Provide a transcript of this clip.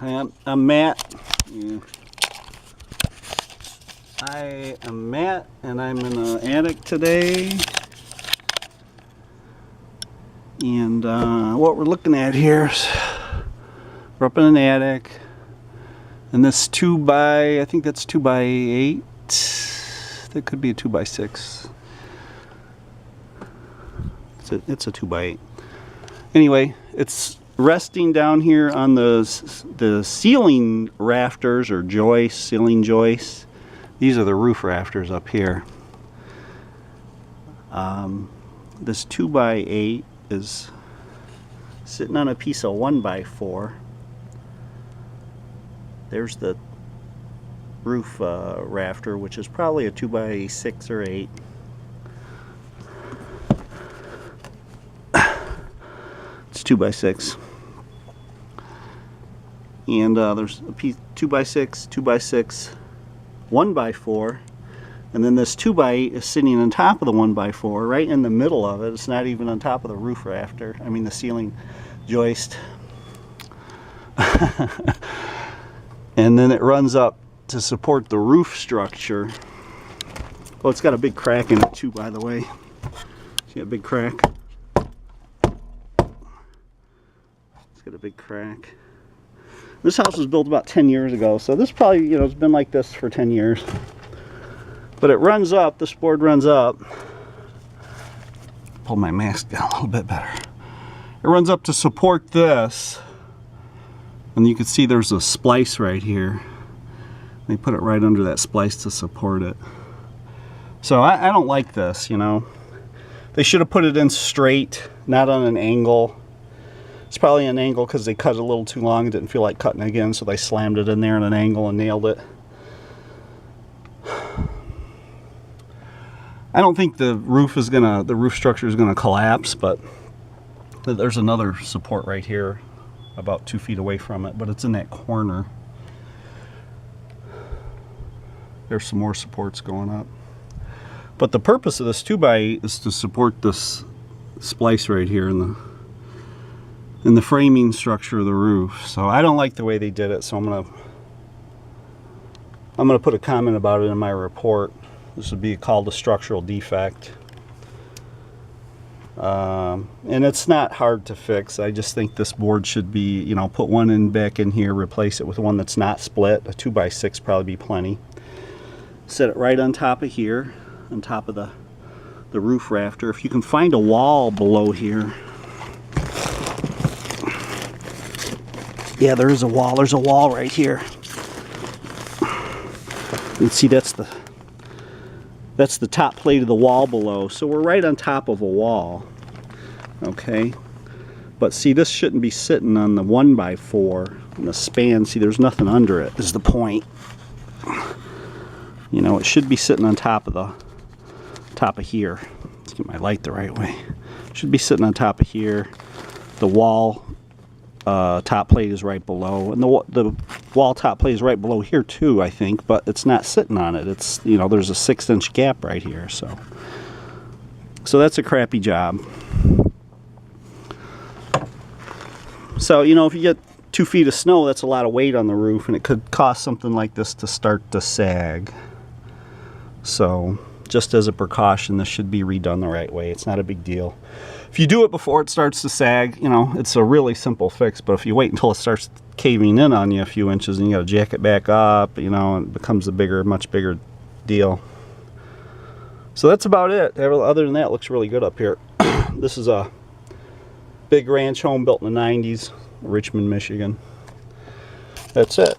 I'm Matt. Yeah. I am Matt, and I'm in the attic today. And what we're looking at here is we're up in an attic, and this 2x, I think that's 2x8. That could be a 2x6. It's a 2x8. Anyway, it's resting down here on the ceiling rafters or joists, ceiling joists. These are the roof rafters up here. This 2x8 is sitting on a piece of 1x4. There's the roof rafter, which is probably a 2x6 or 8. It's 2x6. And there's a piece 2x6, 2x6, 1x4, and then this 2x8 is sitting on top of the 1x4, right in the middle of it. It's not even on top of the roof rafter, I mean the ceiling joist. And then it runs up to support the roof structure. Well, it's got a big crack in it too, by the way. See a big crack? It's got a big crack. This house was built about 10 years ago, so this probably, you know, it's been like this for 10 years. But it runs up, this board runs up. Pull my mask down a little bit better. It runs up to support this. And you can see there's a splice right here. They put it right under that splice to support it. So I don't like this, you know. They should have put it in straight, not on an angle. It's probably an angle because they cut it a little too long and didn't feel like cutting again, so they slammed it in there at an angle and nailed it. I don't think the roof structure is gonna collapse, but there's another support right here, about 2 feet away from it, but it's in that corner. There's some more supports going up. But the purpose of this 2x8 is to support this splice right here in the framing structure of the roof. So I don't like the way they did it, so I'm gonna put a comment about it in my report. This would be called a structural defect. And it's not hard to fix. I just think this board should be, you know, put one in back in here, replace it with one that's not split. A 2x6 probably be plenty. Set it right on top of here, on top of the roof rafter. If you can find a wall below here. Yeah, there is a wall. There's a wall right here. You can see that's the top plate of the wall below. So we're right on top of a wall. Okay. But see, this shouldn't be sitting on the 1x4 in the span. See, there's nothing under it, is the point. You know, it should be sitting on top of here. Let's get my light the right way. It should be sitting on top of here. The wall top plate is right below, and the wall top plate is right below here too, I think, but it's not sitting on it. It's, you know, there's a 6-inch gap right here, so that's a crappy job. So, you know, if you get 2 feet of snow, that's a lot of weight on the roof, and it could cause something like this to start to sag. So just as a precaution, this should be redone the right way. It's not a big deal. If you do it before it starts to sag, you know, it's a really simple fix. But if you wait until it starts caving in on you a few inches and you got to jack it back up, you know, it becomes a much bigger deal. So that's about it. Other than that, it looks really good up here. This is a big ranch home built in the 90s, Richmond, Michigan. That's it.